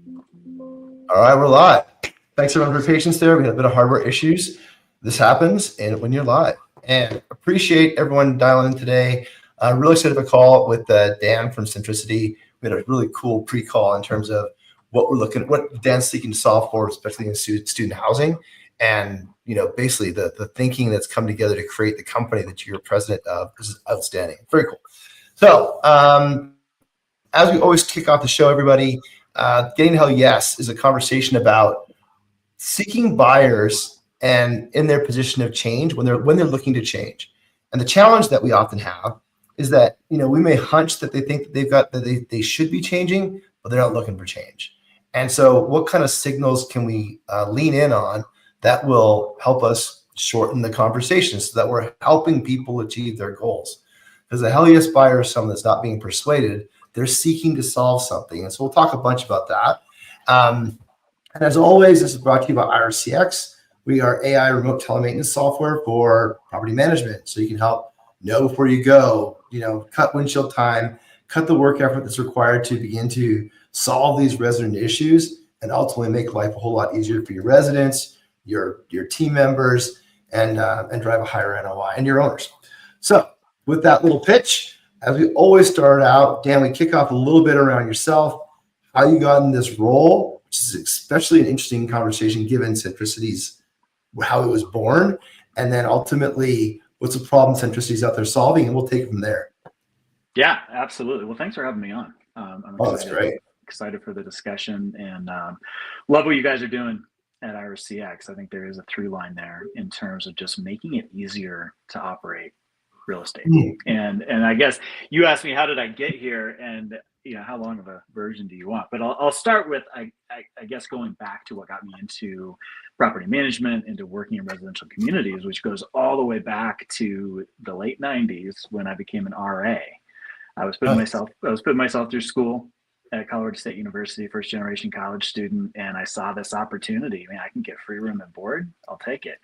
All right, we're live. Thanks everyone for your patience there. We had a bit of hardware issues. This happens and when you're live. And appreciate everyone dialing in today. Really excited for a call with Dan from Centricity. We had a really cool pre-call in terms of what Dan's seeking to solve for, especially in student housing. And basically the thinking that's come together to create the company that you're president of. This is outstanding. Very cool. So as we always kick off the show, everybody, Getting to Hell Yes is a conversation about seeking buyers and in their position of change when they're looking to change. And the challenge that we often have is that we may hunch that they think that they should be changing, but they're not looking for change. And so, what kind of signals can we lean in on that will help us shorten the conversation so that we're helping people achieve their goals? Because a hell yes buyer is someone that's not being persuaded. They're seeking to solve something. And so we'll talk a bunch about that. And as always, this is brought to you by IRCX. We are AI remote telemaintenance software for property management. So you can help know before you go, cut windshield time, cut the work effort that's required to begin to solve these resident issues and ultimately make life a whole lot easier for your residents, your team members, and drive a higher NOI and your owners. So with that little pitch, as we always start out, Dan, we kick off a little bit around yourself, how you got in this role, which is especially an interesting conversation given Centricity's, how it was born, and then ultimately, what's the problem Centricity's out there solving, and we'll take it from there. Yeah, absolutely. Well, thanks for having me on. I'm that's great. Excited for the discussion and love what you guys are doing at IRCX. I think there is a through line there in terms of just making it easier to operate real estate. And I guess you asked me, how did I get here? And how long of a version do you want? But I'll start with, I guess, going back to what got me into property management, into working in residential communities, which goes all the way back to the late 90s when I became an RA. I was putting myself through school at Colorado State University, first generation college student, and I saw this opportunity. I can get free room and board, I'll take it.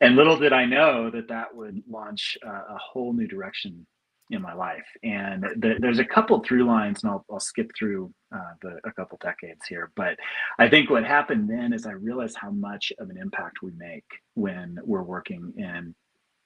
And little did I know that would launch a whole new direction in my life. And there's a couple through lines, and I'll skip through a couple decades here. But I think what happened then is I realized how much of an impact we make when we're working in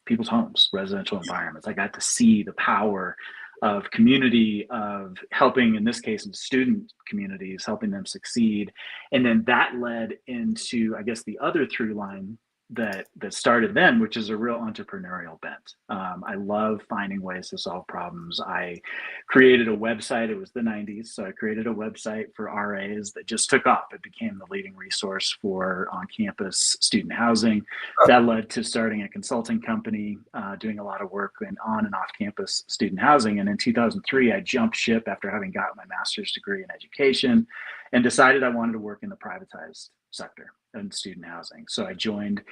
people's homes, residential environments. I got to see the power of community, of helping, in this case, in student communities, helping them succeed. And then that led into, I guess, the other through line that started then, which is a real entrepreneurial bent. I love finding ways to solve problems. I created a website. It was the 90s, so I created a website for RAs that just took off. It became the leading resource for on-campus student housing. That led to starting a consulting company, doing a lot of work in on and off-campus student housing. And in 2003, I jumped ship after having gotten my master's degree in education and decided I wanted to work in the privatized sector in student housing. So I joined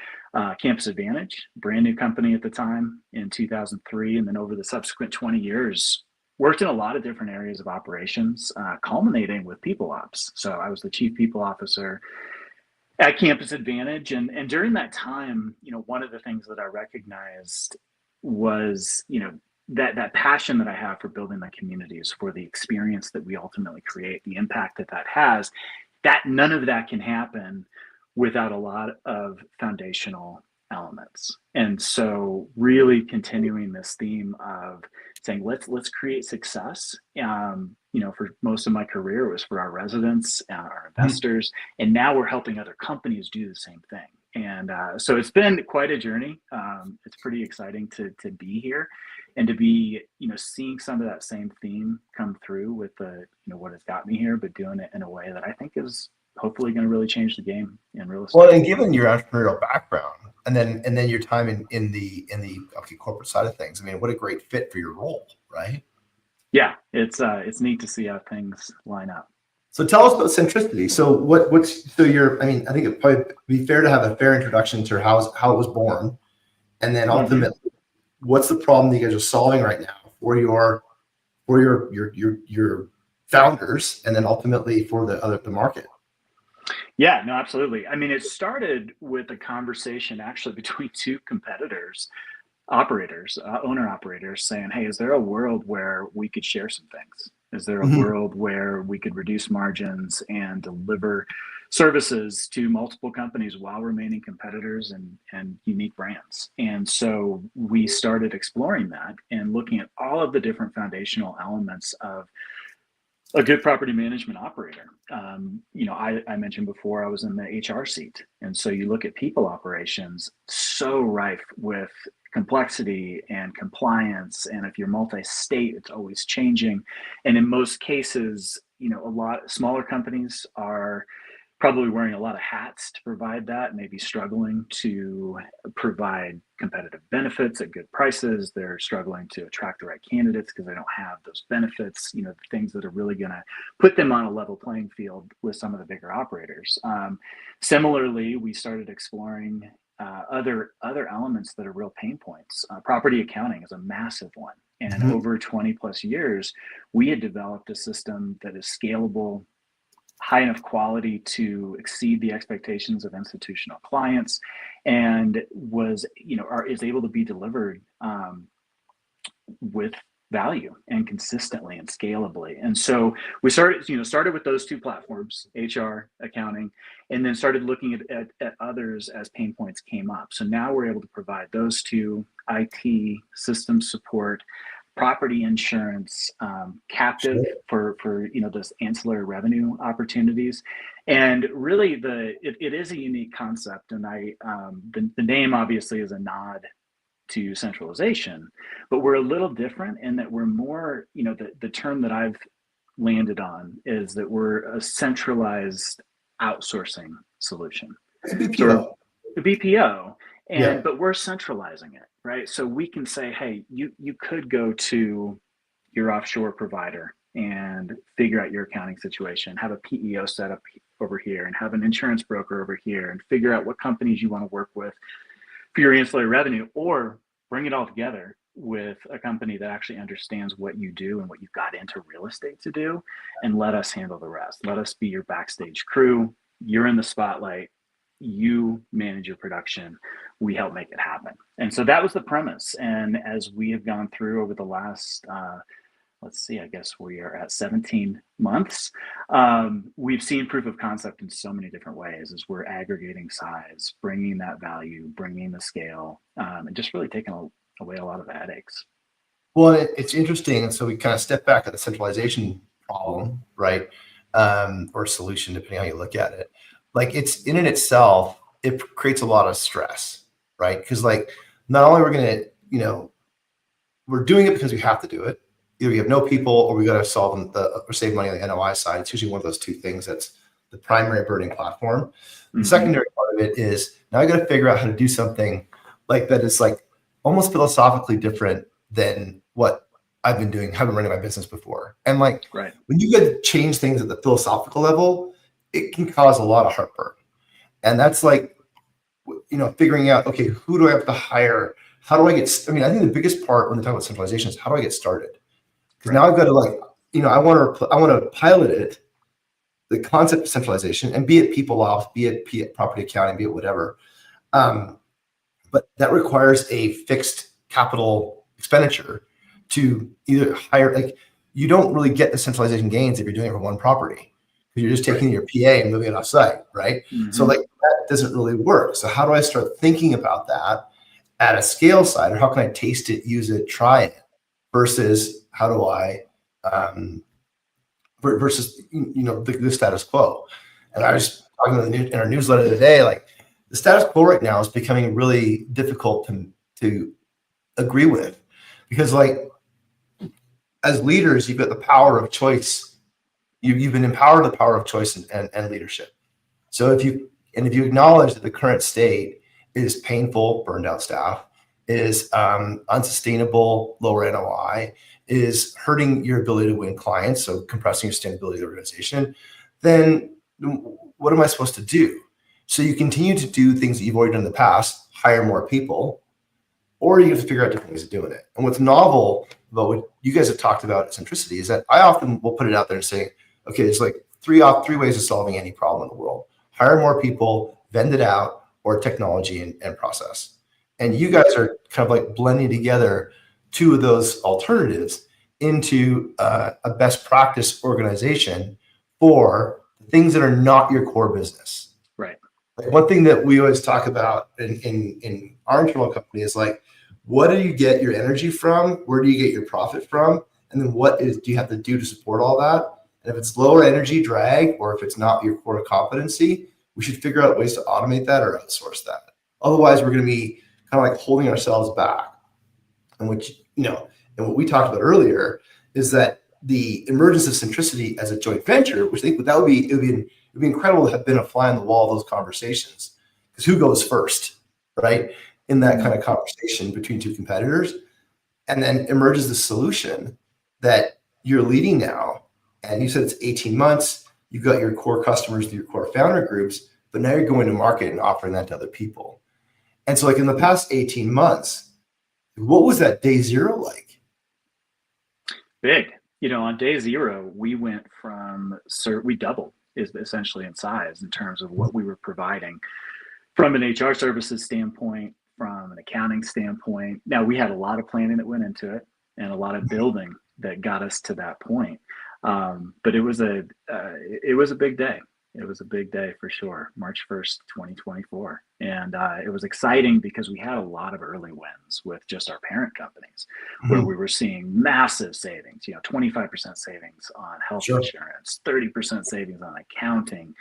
Campus Advantage, brand new company at the time, in 2003. And then over the subsequent 20 years, worked in a lot of different areas of operations, culminating with people ops. So I was the chief people officer at Campus Advantage. And during that time, one of the things that I recognized was, that passion that I have for building my communities, for the experience that we ultimately create, the impact that has, that none of that can happen without a lot of foundational elements. And so really continuing this theme of saying, let's create success. For most of my career, it was for our residents, our investors, and now we're helping other companies do the same thing. And so it's been quite a journey. It's pretty exciting to be here and to be, seeing some of that same theme come through with what has got me here, but doing it in a way that I think is hopefully going to really change the game in real estate. Well, and given your entrepreneurial background and then your time in the corporate side of things, what a great fit for your role, right? Yeah, it's neat to see how things line up. So tell us about Centricity. So I think it'd probably be fair to have a fair introduction to how it was born, and then ultimately, what's the problem that you guys are solving right now for your founders, and then ultimately for the market. Yeah, no, absolutely. It started with a conversation actually between two competitors, owner operators, saying, hey, is there a world where we could share some things? Is there a world where we could reduce margins and deliver services to multiple companies while remaining competitors and unique brands? And so we started exploring that and looking at all of the different foundational elements of a good property management operator. I mentioned before I was in the HR seat. And so you look at people operations, so rife with complexity and compliance. And if you're multi-state, it's always changing. And in most cases, a lot smaller companies are probably wearing a lot of hats to provide that, maybe struggling to provide competitive benefits at good prices. They're struggling to attract the right candidates because they don't have those benefits, the things that are really going to put them on a level playing field with some of the bigger operators. Similarly, we started exploring other elements that are real pain points. Property accounting is a massive one. And over 20 plus years, we had developed a system that is scalable, high enough quality to exceed the expectations of institutional clients, and is able to be delivered with value and consistently and scalably. And so we started with those two platforms, HR, accounting, and then started looking at others as pain points came up. So now we're able to provide those two: IT, system support, property insurance, captive for those ancillary revenue opportunities. And really it is a unique concept. And the name obviously is a nod to centralization, but we're a little different in that we're more, the term that I've landed on is that we're a centralized outsourcing solution. BPO. The BPO. But we're centralizing it, right? So we can say, hey, you could go to your offshore provider and figure out your accounting situation, have a PEO set up over here, and have an insurance broker over here, and figure out what companies you want to work with for your ancillary revenue, or bring it all together with a company that actually understands what you do and what you've got into real estate to do, and let us handle the rest. Let us be your backstage crew. You're in the spotlight. You manage your production. We help make it happen. And so that was the premise. And as we have gone through over the last, I guess we are at 17 months, we've seen proof of concept in so many different ways as we're aggregating size, bringing that value, bringing the scale, and just really taking away a lot of the headaches. Well, it's interesting. And so we kind of step back at the centralization problem, right? Or solution, depending on how you look at it. Like, it's in and itself, it creates a lot of stress, right? Because not only we're going to, we're doing it because we have to do it. Either we have no people or we got to solve or save money on the NOI side. It's usually one of those two things that's the primary burning platform. The secondary part of it is now I got to figure out how to do something like that is almost philosophically different than what I've been doing, have been running my business before. And when you got to change things at the philosophical level, it can cause a lot of heartburn. And that's figuring out, okay, who do I have to hire? How do I get, I think the biggest part when they talk about centralization is how do I get started? Because now I've got to I want to pilot it, the concept of centralization, and be it people ops, be it property accounting, be it whatever. But that requires a fixed capital expenditure to either hire, you don't really get the centralization gains if you're doing it for one property. You're just taking your PA and moving it off site, right? So that doesn't really work. So how do I start thinking about that at a scale side, or how can I taste it, use it, try it, versus how do I versus the status quo? And I was talking in our newsletter today, the status quo right now is becoming really difficult to agree with, because as leaders, you've got the power of choice. You've been empowered with the power of choice and leadership. So if you acknowledge that the current state is painful, burned out staff, is unsustainable, lower NOI, is hurting your ability to win clients, so compressing your sustainability of the organization, then what am I supposed to do? So you continue to do things that you've already done in the past, hire more people, or you have to figure out different ways of doing it. And what's novel about what you guys have talked about at Centricity is that I often will put it out there and say, okay, there's three ways of solving any problem in the world: hire more people, vend it out, or technology and process. And you guys are kind of blending together two of those alternatives into a best practice organization for things that are not your core business. Right. Like one thing that we always talk about in our internal company is like, what do you get your energy from? Where do you get your profit from? And then do you have to do to support all that? And if it's lower energy drag, or if it's not your core competency, we should figure out ways to automate that or outsource that. Otherwise, we're going to be kind of like holding ourselves back. And what we talked about earlier is that the emergence of centricity as a joint venture, which I think it would be incredible to have been a fly on the wall of those conversations, because who goes first, right? In that kind of conversation between two competitors, and then emerges the solution that you're leading now. And you said it's 18 months. You've got your core customers, your core founder groups, but now you're going to market and offering that to other people. And so like in the past 18 months, what was that day zero like? Big. On day zero, we went we doubled essentially in size in terms of what we were providing from an HR services standpoint, from an accounting standpoint. Now, we had a lot of planning that went into it and a lot of building that got us to that point. But it was a big day. It was a big day for sure, March 1st, 2024. And it was exciting because we had a lot of early wins with just our parent companies, where we were seeing massive savings, 25% savings on health insurance, 30% savings on accounting,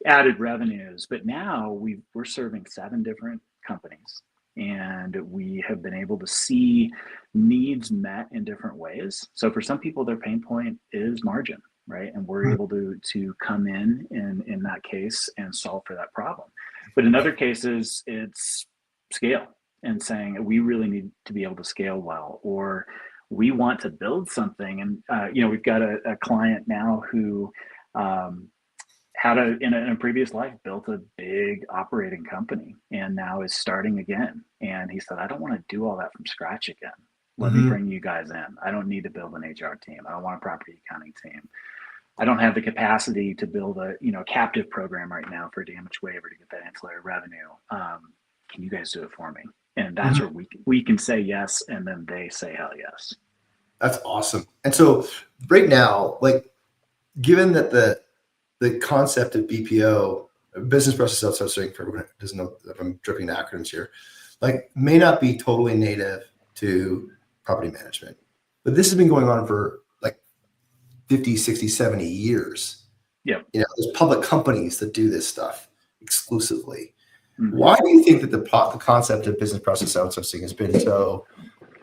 added revenues. But now we're serving 7 different companies, and we have been able to see needs met in different ways. So for some people, their pain point is margin, right? And we're able to come in that case and solve for that problem. But in other cases, it's scale and saying we really need to be able to scale well, or we want to build something. And we've got a client now who had in a previous life built a big operating company and now is starting again. And he said, I don't want to do all that from scratch again. Let me bring you guys in. I don't need to build an HR team. I don't want a property accounting team. I don't have the capacity to build a captive program right now for damage waiver to get that ancillary revenue. Can you guys do it for me? And that's where we can say yes, and then they say hell yes. That's awesome. And so right now, like, given that the concept of BPO, business process outsourcing, for everyone who doesn't know if I'm dripping acronyms here, like, may not be totally native to property management, but this has been going on for like 50, 60, 70 years. Yeah. There's public companies that do this stuff exclusively. Why do you think that the concept of business process outsourcing has been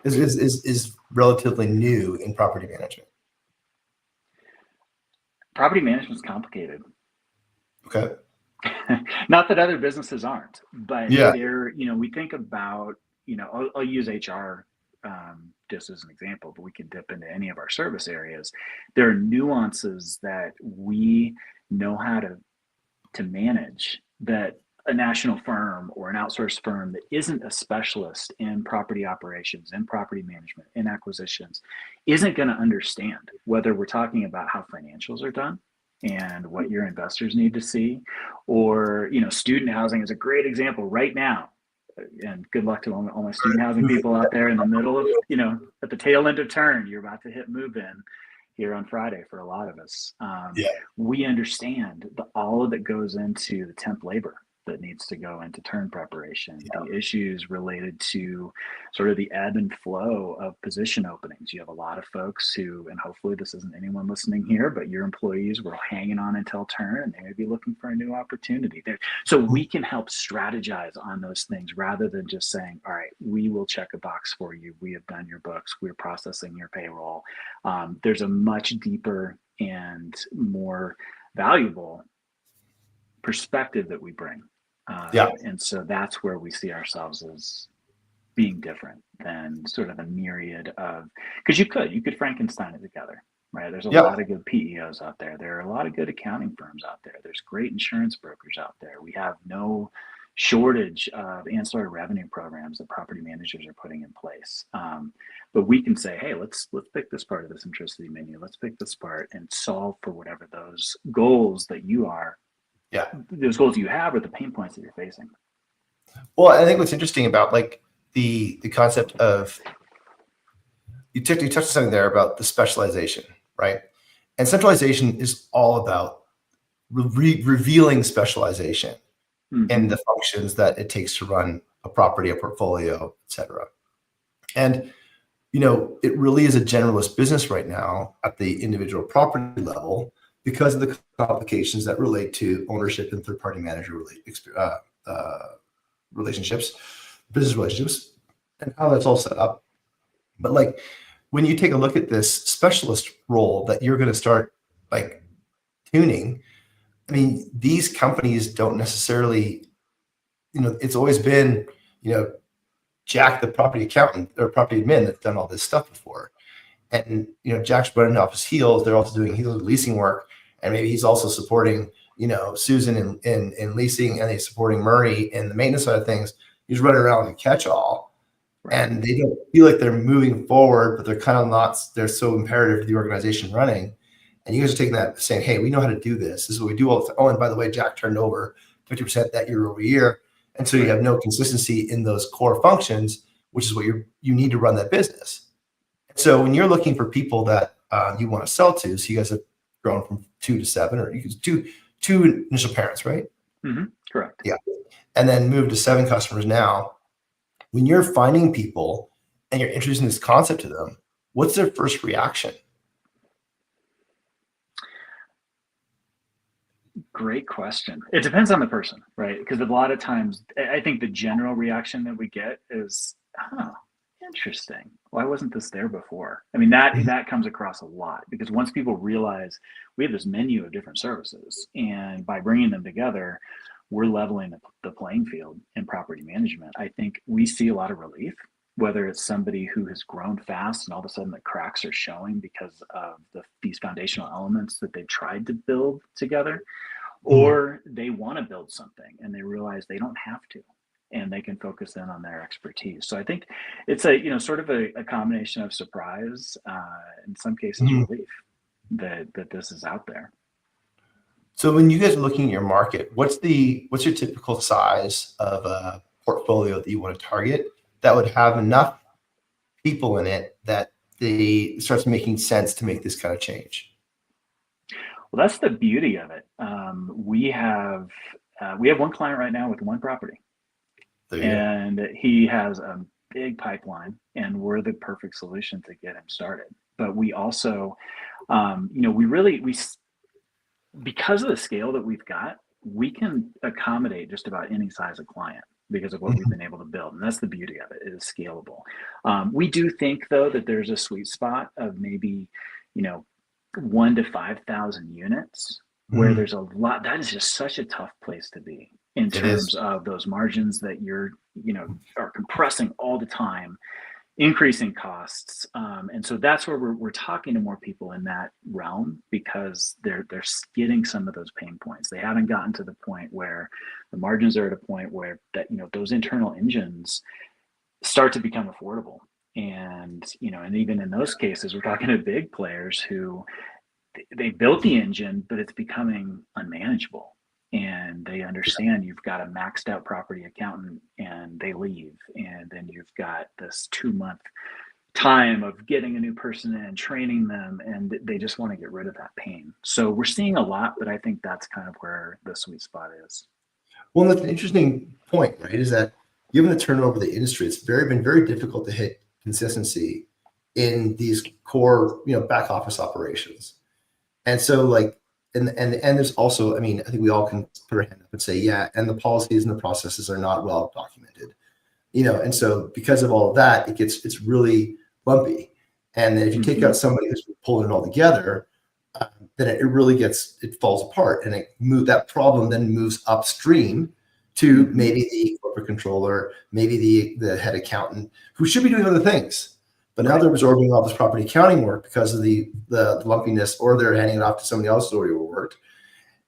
is relatively new in property management? Property management is complicated. Okay. Not that other businesses aren't, but we think about, I'll use HR just as an example, but we can dip into any of our service areas. There are nuances that we know how to manage that a national firm or an outsourced firm that isn't a specialist in property operations, in property management, in acquisitions, isn't going to understand, whether we're talking about how financials are done and what your investors need to see, or, student housing is a great example right now. And good luck to all my student housing people out there in the middle of, at the tail end of turn. You're about to hit move in here on Friday for a lot of us. We understand all of that goes into the temp labor that needs to go into turn preparation, the issues related to sort of the ebb and flow of position openings. You have a lot of folks who, and hopefully this isn't anyone listening here, but your employees were hanging on until turn and they may be looking for a new opportunity there. So we can help strategize on those things rather than just saying, all right, we will check a box for you. We have done your books. We're processing your payroll. There's a much deeper and more valuable perspective that we bring. And so that's where we see ourselves as being different than sort of a myriad of, because you could Frankenstein it together, right? There's a lot of good PEOs out there. There are a lot of good accounting firms out there. There's great insurance brokers out there. We have no shortage of ancillary revenue programs that property managers are putting in place. But we can say, hey, let's pick this part of the centricity menu. Let's pick this part and solve for whatever those goals that you are. Those goals you have are the pain points that you're facing. Well, I think what's interesting about like the concept of you touched on something there about the specialization, right? And centralization is all about revealing specialization and the functions that it takes to run a property, a portfolio, et cetera. And, it really is a generalist business right now at the individual property level because of the complications that relate to ownership and third-party manager relationships, business relationships, and how that's all set up. But like, when you take a look at this specialist role that you're going to start like tuning, I mean, these companies don't necessarily, it's always been, Jack, the property accountant or property admin that's done all this stuff before. And, Jack's running off his heels. They're also doing leasing work. And maybe he's also supporting, Susan in leasing, and he's supporting Murray in the maintenance side of things. He's running around like a catch-all. And they don't feel like they're moving forward, but they're kind of not, they're so imperative to the organization running. And you guys are taking that, saying, hey, we know how to do this. This is what we do all the time. Oh, and by the way, Jack turned over 50% that year over year. And so you have no consistency in those core functions, which is what you need to run that business. So when you're looking for people that you want to sell to, so you guys have grown from 2 to 7, or you can two initial parents, right? Correct. Yeah. And then move to 7 customers now. When you're finding people and you're introducing this concept to them, what's their first reaction? Great question. It depends on the person, right? Because a lot of times, I think the general reaction that we get is, "Oh, interesting. Why wasn't this there before?" I mean, that comes across a lot, because once people realize we have this menu of different services, and by bringing them together, we're leveling the playing field in property management. I think we see a lot of relief, whether it's somebody who has grown fast and all of a sudden the cracks are showing because of these foundational elements that they tried to build together, or they want to build something and they realize they don't have to, and they can focus in on their expertise. So I think it's a sort of a combination of surprise, in some cases relief that this is out there. So when you guys are looking at your market, what's your typical size of a portfolio that you want to target that would have enough people in it that it starts making sense to make this kind of change? Well, that's the beauty of it. We have one client right now with one property, and he has a big pipeline, and we're the perfect solution to get him started. But we also, because of the scale that we've got, we can accommodate just about any size of client because of what we've been able to build. And that's the beauty of it. It is scalable. We do think, though, that there's a sweet spot of maybe, 1 to 5,000 units where there's a lot. That is just such a tough place to be in terms of those margins that you're, are compressing all the time, increasing costs. And so that's where we're talking to more people in that realm, because they're getting some of those pain points. They haven't gotten to the point where the margins are at a point where that, those internal engines start to become affordable. And, and even in those cases, we're talking to big players who they built the engine, but it's becoming unmanageable. And they understand you've got a maxed out property accountant and they leave. And then you've got this 2-month time of getting a new person in, training them, and they just want to get rid of that pain. So we're seeing a lot, but I think that's kind of where the sweet spot is. Well, that's an interesting point, right? Is that given the turnover of the industry, it's been very difficult to hit consistency in these core, back office operations. And so and there's also, I think we all can put our hand up and say, yeah, and the policies and the processes are not well documented, and so because of all of that, it's really lumpy. And then if you take out somebody who's pulling it all together, then it really it falls apart, and that problem then moves upstream to maybe the corporate controller, maybe the head accountant, who should be doing other things. But now they're absorbing all this property accounting work because of the lumpiness, or they're handing it off to somebody else who's already overworked.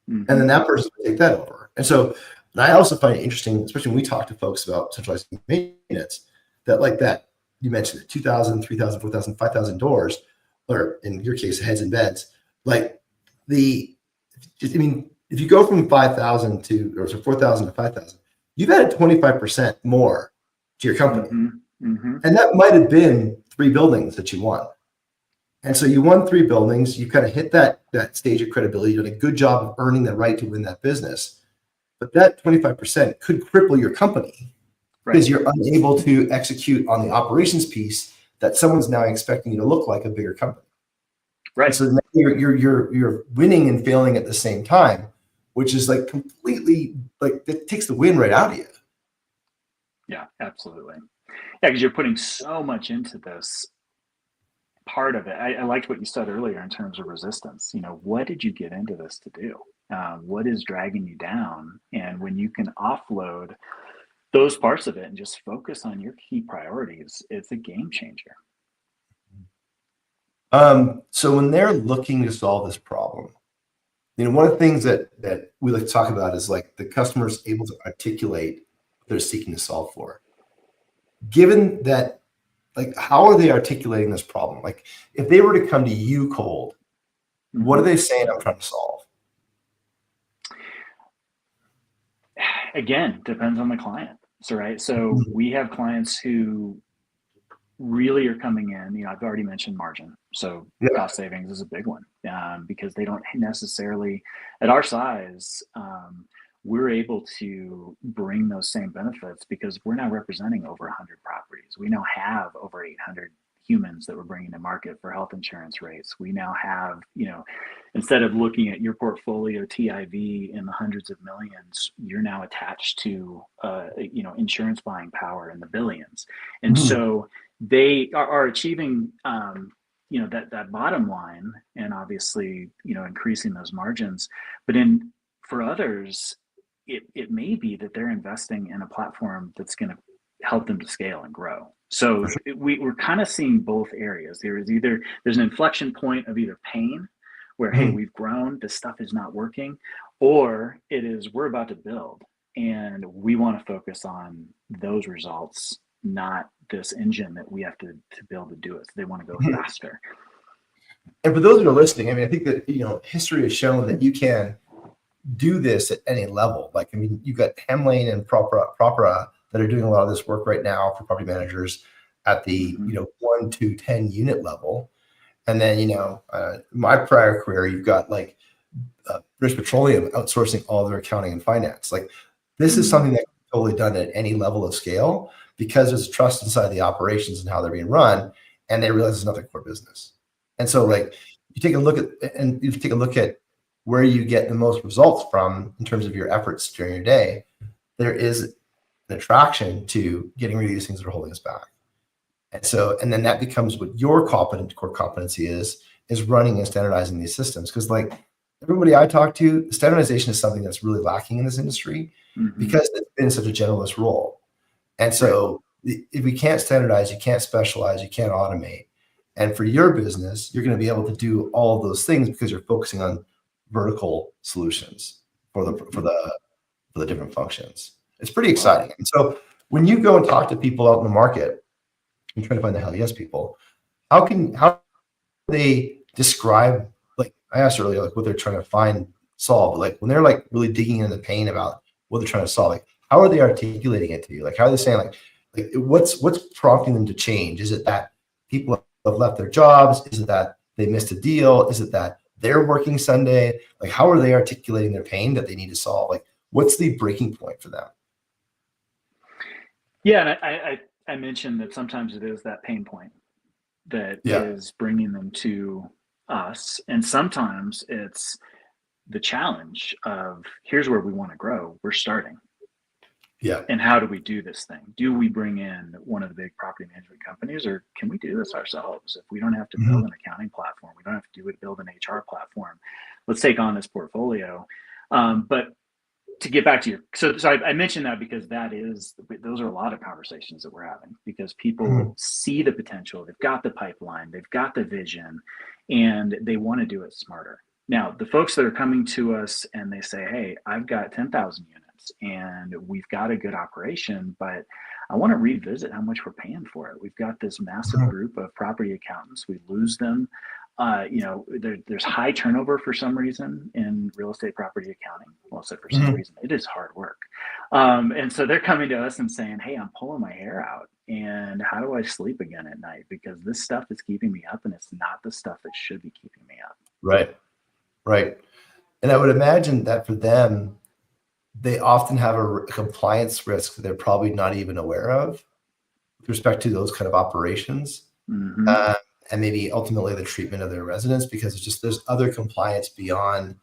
And then that person will take that over. And so, and I also find it interesting, especially when we talk to folks about centralized maintenance, that you mentioned it, 2,000, 3,000, 4,000, 5,000 doors, or in your case, heads and beds. If you go from 5,000 or 4,000 to 5,000, you've added 25% more to your company. And that might have been 3 buildings that you won. And so you won 3 buildings, you kind of hit that stage of credibility, you did a good job of earning the right to win that business. But that 25% could cripple your company because you're unable to execute on the operations piece that someone's now expecting you to look like a bigger company. Right. And so now you're winning and failing at the same time, which is like completely like it takes the win right out of you. Yeah, absolutely. Yeah, because you're putting so much into this part of it. I liked what you said earlier in terms of resistance. What did you get into this to do? What is dragging you down? And when you can offload those parts of it and just focus on your key priorities, it's a game changer. So when they're looking to solve this problem, one of the things that we like to talk about is like the customer's able to articulate what they're seeking to solve for. Given that, like, how are they articulating this problem? Like, if they were to come to you cold, what are they saying I'm trying to solve? Again, depends on the client. So we have clients who really are coming in. I've already mentioned margin. So cost savings is a big one because they don't necessarily, at our size, we're able to bring those same benefits because we're now representing over 100 properties. We now have over 800 humans that we're bringing to market for health insurance rates. We now have, instead of looking at your portfolio TIV in the hundreds of millions, you're now attached to, insurance buying power in the billions. And so they are achieving, that bottom line and obviously, increasing those margins. But for others, it may be that they're investing in a platform that's going to help them to scale and grow. So we're kind of seeing both areas. There's an inflection point of either pain where, hey, we've grown, this stuff is not working, or it is we're about to build and we want to focus on those results, not this engine that we have to build to do it. So they want to go faster. And for those that are listening, I think that, history has shown that you can do this at any level. Like, you've got Hemlane and Propera that are doing a lot of this work right now for property managers at the 1 to 10 unit level. And then my prior career, you've got like British Petroleum outsourcing all their accounting and finance. Like, this is something that can be totally done at any level of scale because there's trust inside the operations and how they're being run, and they realize it's not their core business. And so, like, you take a look at where you get the most results from in terms of your efforts during your day, there is an attraction to getting rid of these things that are holding us back. And then that becomes what your core competency is running and standardizing these systems. Because, like, everybody I talk to, standardization is something that's really lacking in this industry because it's been such a generalist role. And so if we can't standardize, you can't specialize, you can't automate. And for your business, you're going to be able to do all of those things because you're focusing on vertical solutions for the different functions. It's pretty exciting. And so when you go and talk to people out in the market and try to find the hell yes people, how do they describe, like I asked earlier, like what they're trying to solve, like when they're like really digging into the pain about what they're trying to solve, like how are they articulating it to you? Like, how are they saying, like what's prompting them to change? Is it that people have left their jobs? Is it that they missed a deal? Is it that they're working Sunday? Like, how are they articulating their pain that they need to solve? Like, what's the breaking point for them? Yeah, and I mentioned that sometimes it is that pain point that is bringing them to us, and sometimes it's the challenge of here's where we want to grow. We're starting. Yeah. And how do we do this thing? Do we bring in one of the big property management companies, or can we do this ourselves? If we don't have to build an accounting platform, we don't have to build an HR platform. Let's take on this portfolio. But to get back to so I mentioned that because those are a lot of conversations that we're having because people see the potential, they've got the pipeline, they've got the vision, and they want to do it smarter. Now, the folks that are coming to us and they say, hey, I've got 10,000 units and we've got a good operation, but I want to revisit how much we're paying for it. We've got this massive group of property accountants. We lose them. There's high turnover for some reason in real estate property accounting. Well, so for some reason, it is hard work. And so they're coming to us and saying, hey, I'm pulling my hair out and how do I sleep again at night? Because this stuff is keeping me up, and it's not the stuff that should be keeping me up. Right. Right. And I would imagine that for them, they often have a compliance risk that they're probably not even aware of with respect to those kind of operations. Mm-hmm. And maybe ultimately the treatment of their residents, because it's just there's other compliance beyond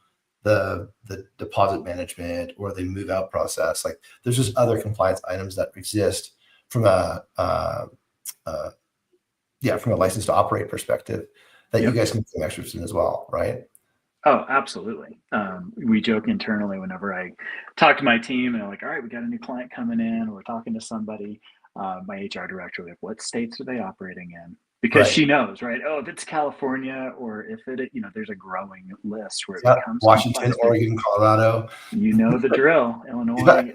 the deposit management or the move out process. Like there's just other compliance items that exist from a from a license to operate perspective that you guys can become experts in as well, right? Oh, absolutely. We joke internally whenever I talk to my team and I'm like, all right, we got a new client coming in, or we're talking to somebody, my HR director, like, what states are they operating in? Because Right. she knows, right? Oh, if it's California, or if it, there's a growing list where it Yeah. becomes Washington, complex. Oregon, Colorado. You know the drill, Illinois.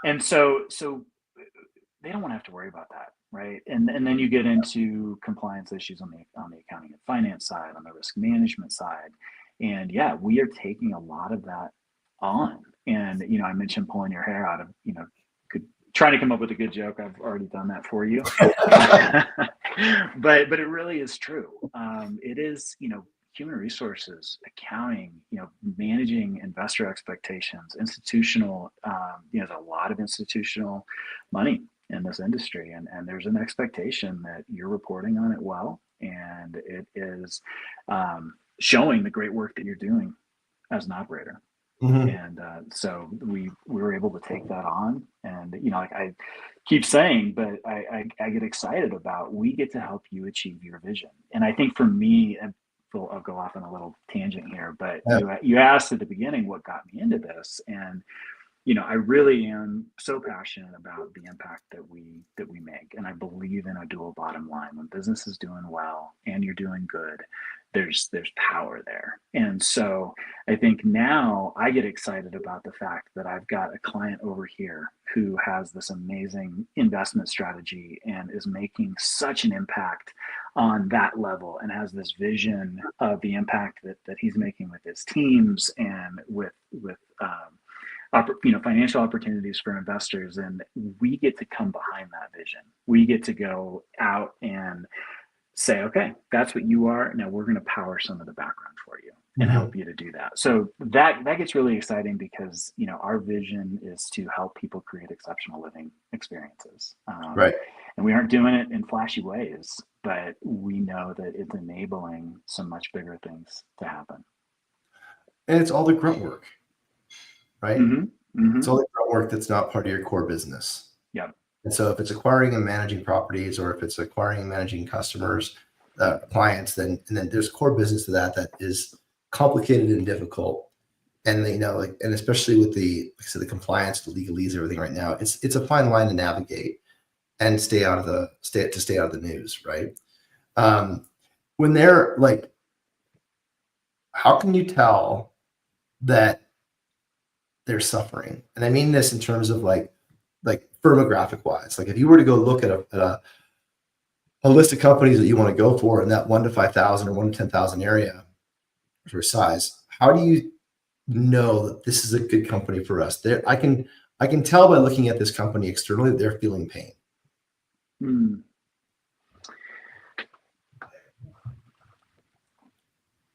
And so they don't want to have to worry about that, right? And then you get into compliance issues on the accounting and finance side, on the risk management side, and yeah, we are taking a lot of that on. And I mentioned pulling your hair out of trying to come up with a good joke. I've already done that for you, but it really is true. It is human resources, accounting, managing investor expectations, institutional. There's a lot of institutional money in this industry, and there's an expectation that you're reporting on it well, and it is showing the great work that you're doing as an operator. Mm-hmm. And so we were able to take that on, and like I keep saying, but I get excited about, we get to help you achieve your vision. And I think for me, and I'll go off on a little tangent here, but you asked at the beginning what got me into this, and I really am so passionate about the impact that we make, and I believe in a dual bottom line. When business is doing well and you're doing good, there's power there. And so I think now I get excited about the fact that I've got a client over here who has this amazing investment strategy and is making such an impact on that level, and has this vision of the impact that he's making with his teams and with financial opportunities for investors. And we get to come behind that vision. We get to go out and say, okay, that's what you are. Now we're going to power some of the background for you and help you to do that. So that gets really exciting, because our vision is to help people create exceptional living experiences. Right. And we aren't doing it in flashy ways, but we know that it's enabling some much bigger things to happen. And it's all the grunt work, right? Mm-hmm. Mm-hmm. It's all the grunt work that's not part of your core business. Yeah. And so if it's acquiring and managing properties, or if it's acquiring and managing customers, clients, then there's core business to that is complicated and difficult. And and especially with the compliance, the legalese, everything right now, it's a fine line to navigate and stay out of the news, right? When they're like, how can you tell that they're suffering? And I mean this in terms of like firmographic wise. Like if you were to go look at a list of companies that you want to go for in that 1 to 5,000 or 1 to 10,000 area for size, how do you know that this is a good company for us? I can tell by looking at this company externally that they're feeling pain.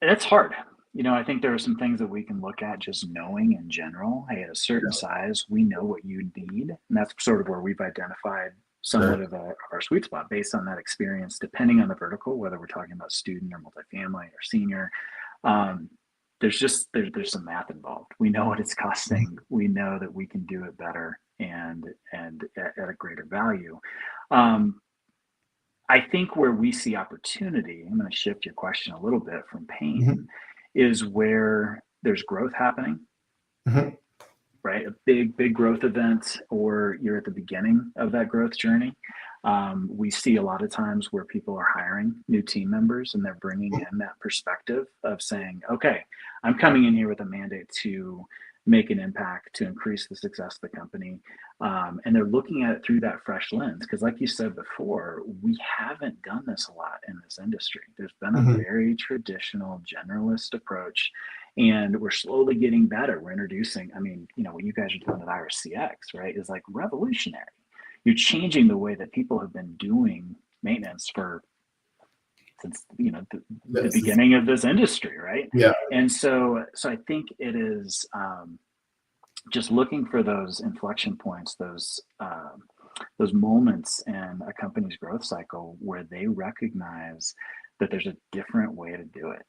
It's hard. I think there are some things that we can look at just knowing in general. Hey, at a certain size, we know what you need. And that's sort of where we've identified somewhat of our sweet spot based on that experience, depending on the vertical, whether we're talking about student or multifamily or senior. There's some math involved. We know what it's costing. We know that we can do it better and at a greater value. I think where we see opportunity, I'm going to shift your question a little bit from pain, is where there's growth happening, right? A big growth event, or you're at the beginning of that growth journey. We see a lot of times where people are hiring new team members, and they're bringing in that perspective of saying, okay, I'm coming in here with a mandate to make an impact, to increase the success of the company. And they're looking at it through that fresh lens. Because like you said before, we haven't done this a lot in this industry. There's been a very traditional generalist approach, and we're slowly getting better. We're introducing, what you guys are doing at IRCX, right, is like revolutionary. you're changing the way that people have been doing maintenance since the beginning of this industry, right? Yeah. And so I think it is just looking for those inflection points, those moments in a company's growth cycle where they recognize that there's a different way to do it.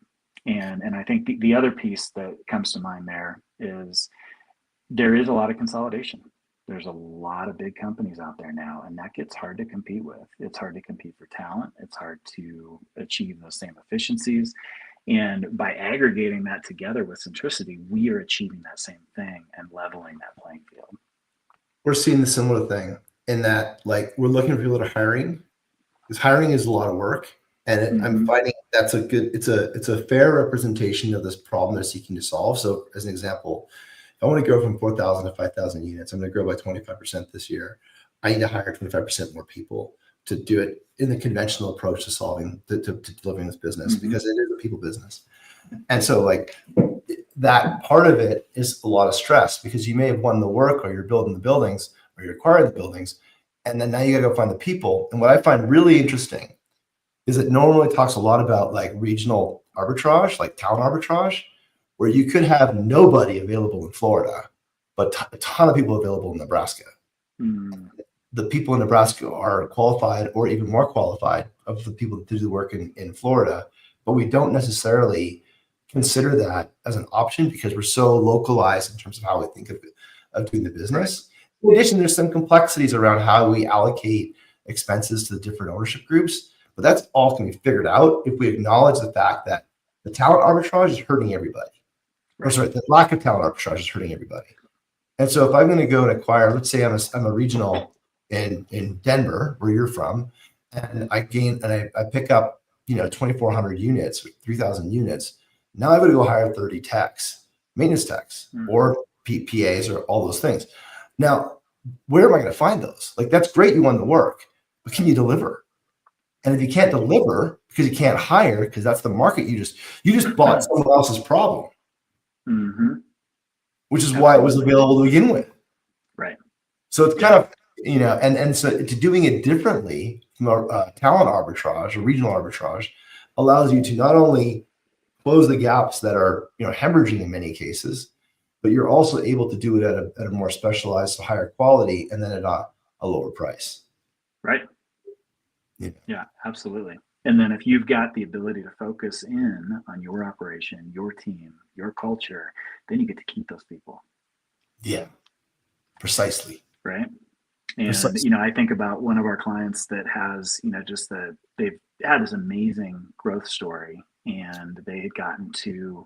And I think the other piece that comes to mind there is there is a lot of consolidation. There's a lot of big companies out there now, and that gets hard to compete with. It's hard to compete for talent. It's hard to achieve those same efficiencies. And by aggregating that together with Centricity, we are achieving that same thing and leveling that playing field. We're seeing the similar thing in that, like, we're looking for people that are hiring, because hiring is a lot of work. And I'm finding that's it's a fair representation of this problem they're seeking to solve. So as an example, I want to grow from 4,000 to 5,000 units. I'm going to grow by 25% this year. I need to hire 25% more people to do it in the conventional approach to solving, to delivering this business, because it is a people business. And so, like, that part of it is a lot of stress, because you may have won the work, or you're building the buildings, or you're acquiring the buildings, and then now you got to go find the people. And what I find really interesting is it normally talks a lot about, like, regional arbitrage, like talent arbitrage, where you could have nobody available in Florida, but a ton of people available in Nebraska. The people in Nebraska are qualified, or even more qualified, of the people that do the work in Florida, but we don't necessarily consider that as an option because we're so localized in terms of how we think of doing the business. In addition, there's some complexities around how we allocate expenses to the different ownership groups, but that's all can be figured out if we acknowledge the fact that the talent arbitrage is hurting everybody. Or sorry, the lack of talent arbitrage is hurting everybody. And so if I'm going to go and acquire, let's say I'm a regional in Denver, where you're from, and I pick up 2,400 units, 3,000 units. Now I've got to go hire 30 techs, maintenance techs, or PAs, or all those things. Now, where am I going to find those? Like, that's great, you won the work, but can you deliver? And if you can't deliver because you can't hire, because that's the market, you just bought someone else's problem. Which is why it was available to begin with. Right. So it's kind of, and so to doing it differently from a talent arbitrage or regional arbitrage allows you to not only close the gaps that are, hemorrhaging in many cases, but you're also able to do it at a more specialized, higher quality, and then at a lower price. Right. Yeah, absolutely. And then if you've got the ability to focus in on your operation, your team, your culture, then you get to keep those people. Yeah, precisely. Right. And, I think about one of our clients that has, they've had this amazing growth story, and they had gotten to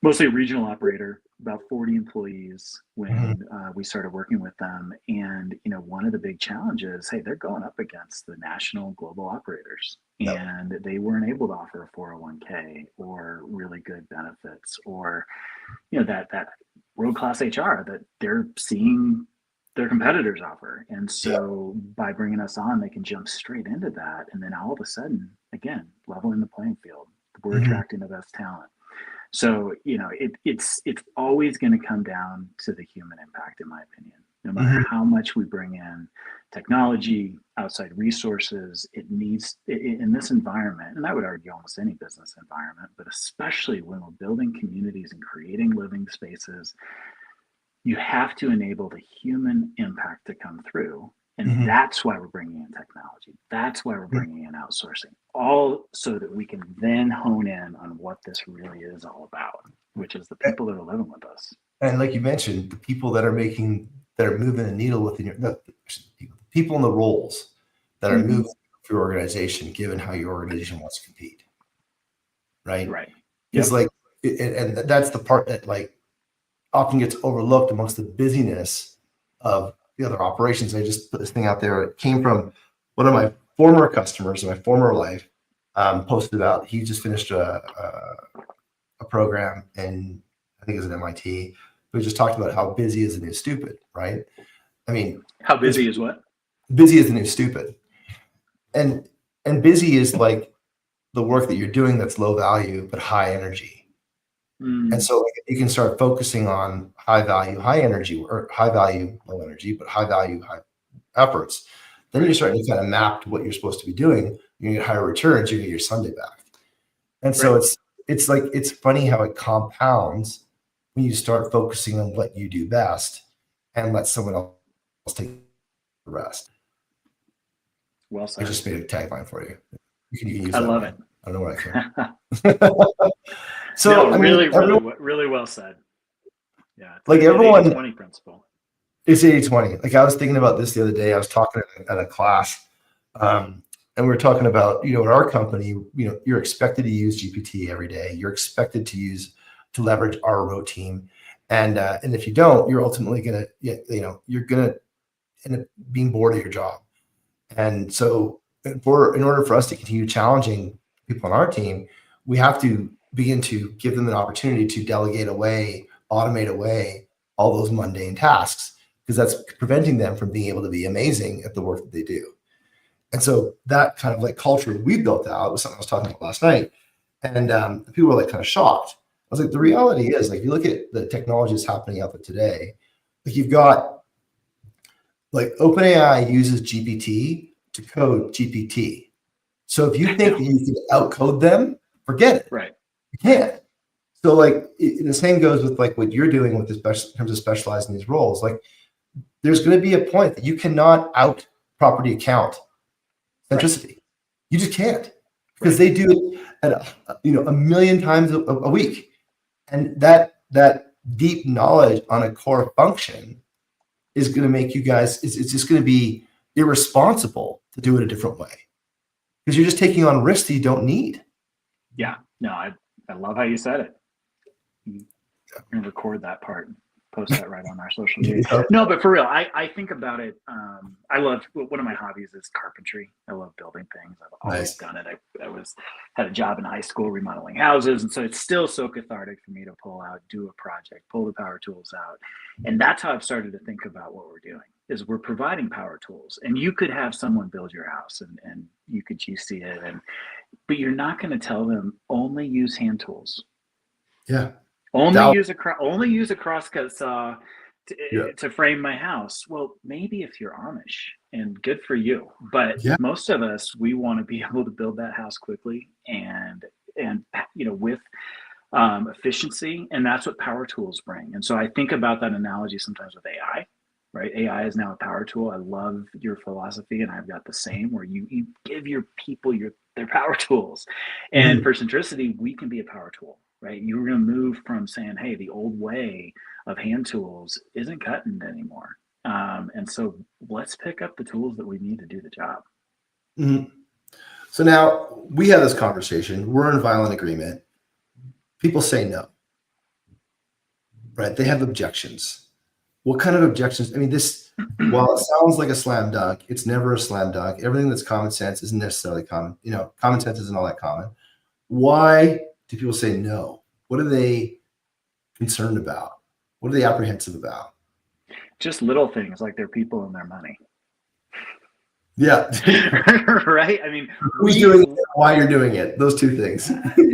mostly a regional operator, about 40 employees when we started working with them. And, one of the big challenges, hey, they're going up against the national global operators, and they weren't able to offer a 401k or really good benefits, or, that world-class HR that they're seeing their competitors offer. And so by bringing us on, they can jump straight into that. And then all of a sudden, again, leveling the playing field, we're attracting the best talent. So, it's always going to come down to the human impact, in my opinion. No matter how much we bring in technology, outside resources, it needs, in this environment, and I would argue almost any business environment, but especially when we're building communities and creating living spaces, you have to enable the human impact to come through. And that's why we're bringing in technology. That's why we're bringing in outsourcing, all so that we can then hone in on what this really is all about, which is the people that are living with us. And like you mentioned, the people that are moving the needle within people in the roles that are moving through your organization, given how your organization wants to compete. Right. It's and that's the part that, like, often gets overlooked amongst the busyness of the other operations. I just put this thing out there. It came from one of my former customers in my former life. Posted about, he just finished a program, and I think it was at MIT. We just talked about how busy is the new stupid, right? I mean, how busy is what? Busy is the new stupid, and busy is like the work that you're doing that's low value but high energy. And so, like, you can start focusing on high value, high energy, or high value, low energy, but high value, high efforts. then you're starting to kind of map to what you're supposed to be doing. You're gonna get higher returns, you're gonna get your Sunday back. And so it's like, it's funny how it compounds when you start focusing on what you do best and let someone else take the rest. Well I said. just made a tagline for you. You can use I that love one. it. I don't know what I can. So no, I mean, really well said. Yeah, like it's everyone, 80-20 principle. it's 80-20. Like I was thinking about this the other day. I was talking at a class, and we were talking about, at our company, you're expected to use GPT every day. You're expected to leverage our remote team, and if you don't, you're ultimately gonna, you're gonna end up being bored of your job. And so, in order for us to continue challenging people on our team, we have to begin to give them an opportunity to delegate away, automate away all those mundane tasks, because that's preventing them from being able to be amazing at the work that they do. And so that kind of like culture we built out was something I was talking about last night. And people were like kind of shocked. I was like, the reality is, like, you look at the technology that's happening out there today, like you've got, like, OpenAI uses GPT to code GPT. So if you think that you can outcode them, forget it. Right. You can't. So like the same goes with like what you're doing with this, in terms of specializing these roles. Like there's going to be a point that you cannot out property account centricity. Right. You just can't, because they do it at a million times a week, and that deep knowledge on a core function is going to make you guys. It's just going to be irresponsible to do it a different way, because you're just taking on risks that you don't need. Yeah. No, I love how you said it. I'm going to record that part and post that right on our social media. No, but for real, I think about it. I love, one of my hobbies is carpentry. I love building things. I've always done it. I had a job in high school remodeling houses. And so it's still so cathartic for me to pull out, do a project, pull the power tools out. And that's how I've started to think about what we're doing, is we're providing power tools. And you could have someone build your house and you could GC it, but you're not going to tell them only use hand tools. Yeah. Only use a crosscut saw to frame my house. Well, maybe if you're Amish, and good for you. But most of us, we want to be able to build that house quickly and with efficiency, and that's what power tools bring. And so I think about that analogy sometimes with AI. Right, AI is now a power tool. I love your philosophy, and I've got the same, where you give your people their power tools. And for centricity, we can be a power tool. Right, you're going to move from saying, "Hey, the old way of hand tools isn't cutting it anymore," and so let's pick up the tools that we need to do the job. Mm-hmm. So now we have this conversation. We're in violent agreement. People say no. Right? They have objections. What kind of objections? I mean, while it sounds like a slam dunk, it's never a slam dunk. Everything that's common sense isn't necessarily common. Common sense isn't all that common. Why do people say no? What are they concerned about? What are they apprehensive about? Just little things like their people and their money. Yeah. Right? I mean, who's doing it, why you're doing it. Those two things.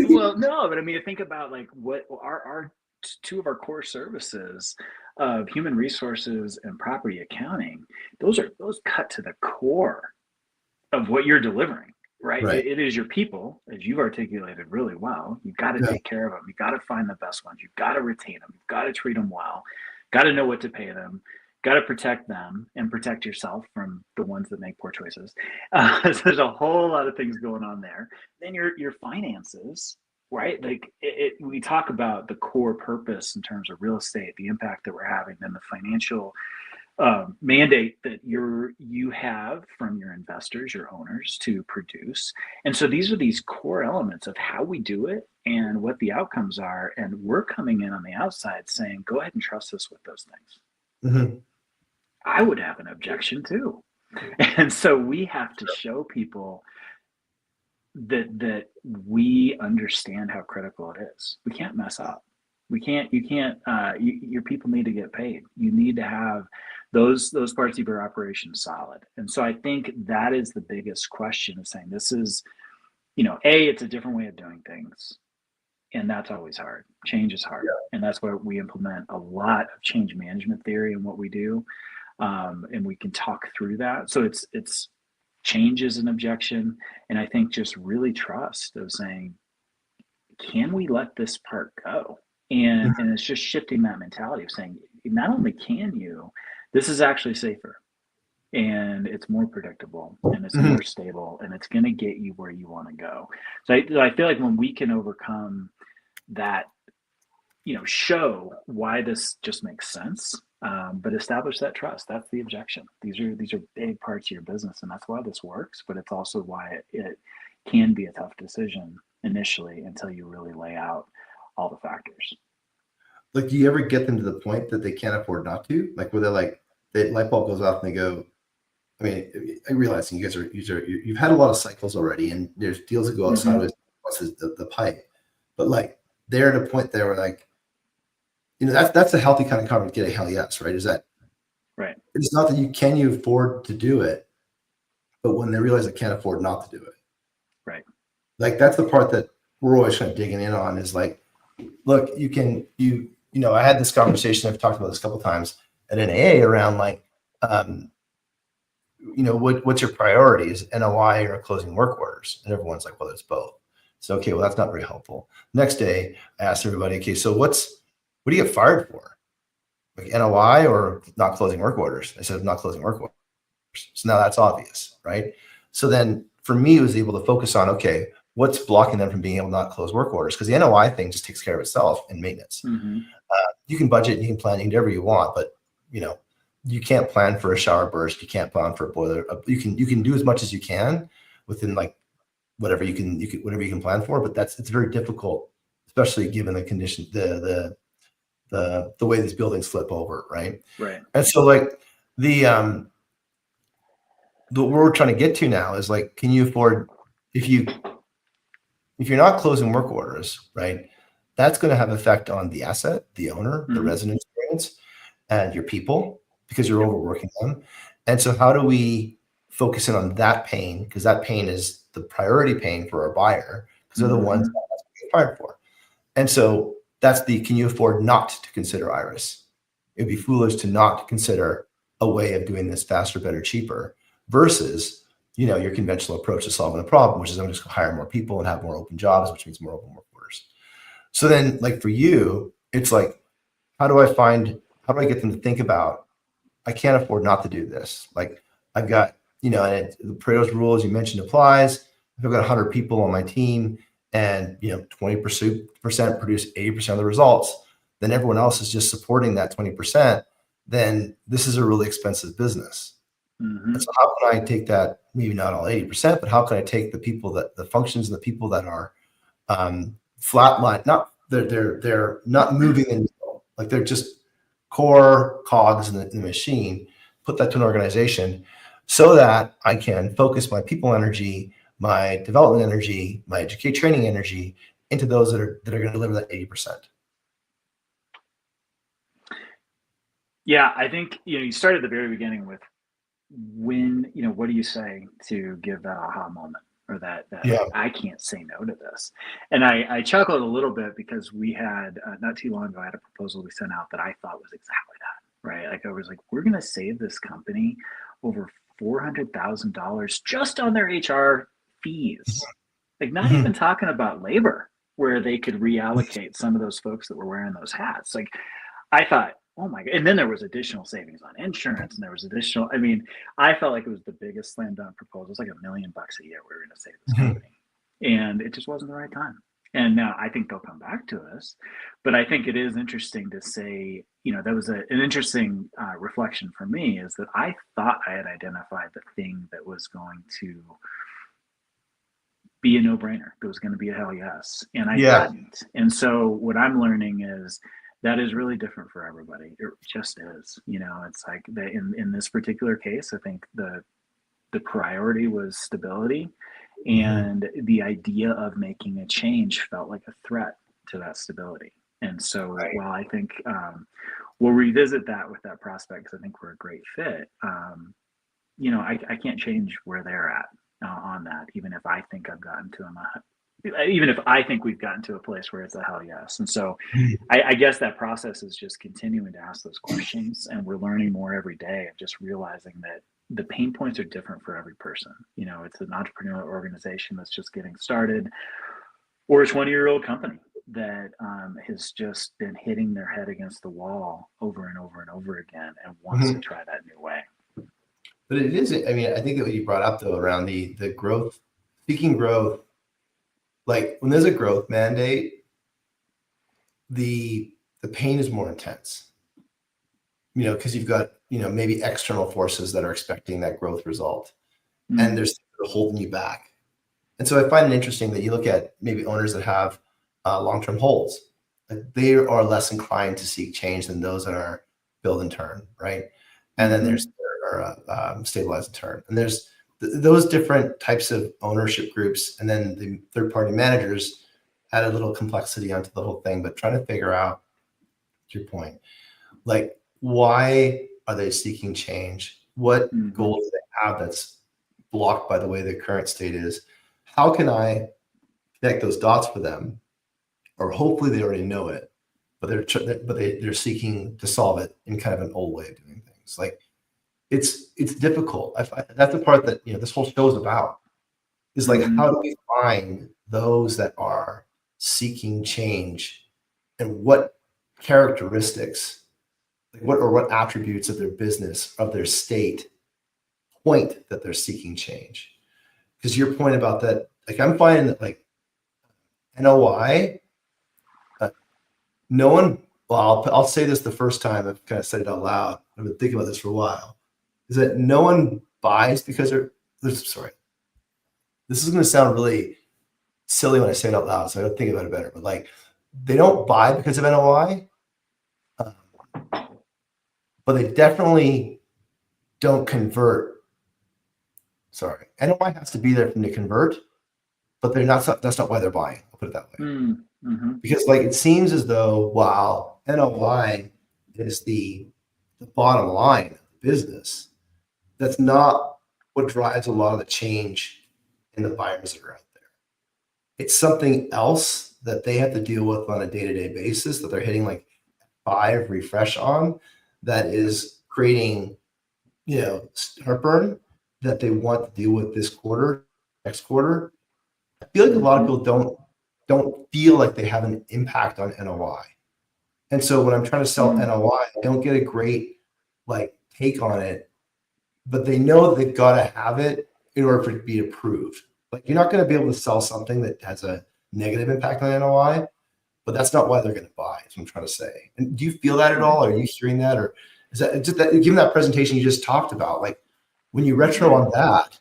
Well, no, but I mean, think about like what our two of our core services of human resources and property accounting. Those cut to the core of what you're delivering. Right? It is your people, as you've articulated really well. You've got to take care of them. You've got to find the best ones. You've got to retain them. You've got to treat them well. Got to know what to pay them. Got to protect them and protect yourself from the ones that make poor choices. So there's a whole lot of things going on there. Then your finances, right? Like we talk about the core purpose in terms of real estate, the impact that we're having, then the financial mandate that you have from your investors, your owners, to produce. And so these are these core elements of how we do it and what the outcomes are. And we're coming in on the outside saying, go ahead and trust us with those things. Mm-hmm. I would have an objection too. And so we have to show people that we understand how critical it is. We can't mess up. Your people need to get paid. You need to have those parts of your operation solid. And so I think that is the biggest question, of saying this is, it's a different way of doing things. And that's always hard. Change is hard. And that's where we implement a lot of change management theory in what we do. and we can talk through that. So it's change is an objection, and I think just really trust of saying, can we let this part go? And it's just shifting that mentality of saying, not only can you, this is actually safer, and it's more predictable, and it's Mhm. more stable, and it's going to get you where you want to go. So I feel like when we can overcome that, show why this just makes sense, but establish that trust. That's the objection. These are big parts of your business, and that's why this works. But it's also why it can be a tough decision initially until you really lay out all the factors. Like, do you ever get them to the point that they can't afford not to? Like, where they're like, the light bulb goes off and they go, I mean, I realize you've had a lot of cycles already, and there's deals that go out Mm-hmm. sideways across the pipe. But like, they're at a point there where like, that's a healthy kind of conversation to get a hell yes, right? Is that Right. it's not that you afford to do it, but when they realize they can't afford not to do it. Right. Like, that's the part that we're always kind of digging in on is like, look, I had this conversation, I've talked about this a couple of times at NAA around like, what's your priorities, NOI or closing work orders? And everyone's like, well, it's both. So, okay, well, that's not very helpful. Next day, I asked everybody, okay, so what do you get fired for? Like NOI or not closing work orders? I said, not closing work orders. So now that's obvious, right? So then for me, it was able to focus on, okay, what's blocking them from being able to not close work orders? Because the NOI thing just takes care of itself in maintenance. Mm-hmm. You can budget, you can plan, you can do whatever you want, but you can't plan for a shower burst. You can't plan for a boiler. You can do as much as you can within like whatever you can plan for, but it's very difficult, especially given the condition, the way these buildings flip over, right? Right. And so like the what we're trying to get to now is like, can you afford if you're not closing work orders, right? That's going to have effect on the asset, the owner, the Mm-hmm. resident experience, and your people because you're overworking them. And so how do we focus in on that pain? Because that pain is the priority pain for our buyer because they're the ones that have to get fired for. And so that's can you afford not to consider Iris? It'd be foolish to not consider a way of doing this faster, better, cheaper versus, your conventional approach to solving the problem, which is I'm just going to hire more people and have more open jobs, which means more open work orders. So then like for you, it's like, how do I get them to think about, I can't afford not to do this. Like I've got, and the Pareto's rule, as you mentioned, applies. If I've got 100 people on my team and, 20% produce 80% of the results, then everyone else is just supporting that 20%. Then this is a really expensive business. Mm-hmm. And so how can I take that, maybe not all 80%, but how can I take the functions and the people that are flatline, they're not moving the needle, like they're just core cogs in the machine, put that to an organization so that I can focus my people energy, my development energy, my educate training energy into those that are going to deliver that 80%. Yeah, I think you started at the very beginning with what do you say to give that aha moment or that Yeah. I can't say no to this. And I chuckled a little bit because we had not too long ago I had a proposal we sent out that I thought was exactly that, right? Like I was like, we're going to save this company over $400,000 just on their HR fees, like not even talking about labor, where they could reallocate some of those folks that were wearing those hats. Like I thought, oh my god! And then there was additional savings on insurance, and there was additional. I mean, I felt like it was the biggest slam dunk proposal. It was like $1 million a year we were going to save this company, and it just wasn't the right time. And now I think they'll come back to us, but I think it is interesting to say, that was an interesting reflection for me is that I thought I had identified the thing that was going to be a no-brainer. That was going to be a hell yes, and I hadn't. And so what I'm learning is that is really different for everybody. It just is. It's like in this particular case, I think the priority was stability, and the idea of making a change felt like a threat to that stability. And so while I think we'll revisit that with that prospect because I think we're a great fit, I can't change where they're at on that, even if I think I've gotten to them even if I think we've gotten to a place where it's a hell yes. And so I guess that process is just continuing to ask those questions, and we're learning more every day of just realizing that the pain points are different for every person. It's an entrepreneurial organization that's just getting started, or a 20-year-old company that has just been hitting their head against the wall over and over and over again and wants to try that new way. But it is, I mean, I think that what you brought up though around the growth, seeking growth, like when there's a growth mandate, the pain is more intense, because you've got, maybe external forces that are expecting that growth result, and there's things that are holding you back. And so I find it interesting that you look at maybe owners that have long-term holds. Like they are less inclined to seek change than those that are build and turn, right? And then there's stabilize and turn. And there's those different types of ownership groups. And then the third-party managers add a little complexity onto the whole thing, but trying to figure out, to your point, like why are they seeking change? What goals do they have that's blocked by the way the current state is? How can I connect those dots for them? Or hopefully they already know it, but they're seeking to solve it in kind of an old way of doing things. Like it's difficult. That's the part that this whole show is about. Is like how do we find those that are seeking change, and what characteristics, like what attributes of their business, of their state, point that they're seeking change. Because your point about that, like I'm finding that like NOI, no one, well, I'll say this the first time I've kind of said it out loud. I've been thinking about this for a while, is that no one buys because sorry, this is going to sound really silly when I say it out loud, so I don't think about it better, but like they don't buy because of NOI, but they definitely don't convert. Sorry, NOI has to be there for them to convert, but that's not why they're buying. I'll put it that way. Because like it seems as though while NOI is the bottom line of the business, that's not what drives a lot of the change in the buyers that are out there. It's something else that they have to deal with on a day-to-day basis that they're hitting like 5 refresh on, that is creating, heartburn that they want to deal with this quarter, next quarter. I feel like a lot of people don't feel like they have an impact on NOI. And so when I'm trying to sell NOI, I don't get a great like take on it, but they know that they've got to have it in order for it to be approved. Like you're not going to be able to sell something that has a negative impact on NOI, but that's not why they're going to buy, is what I'm trying to say. And do you feel that at all? Are you hearing that? Or is that just that, given that presentation you just talked about, like when you retro on that,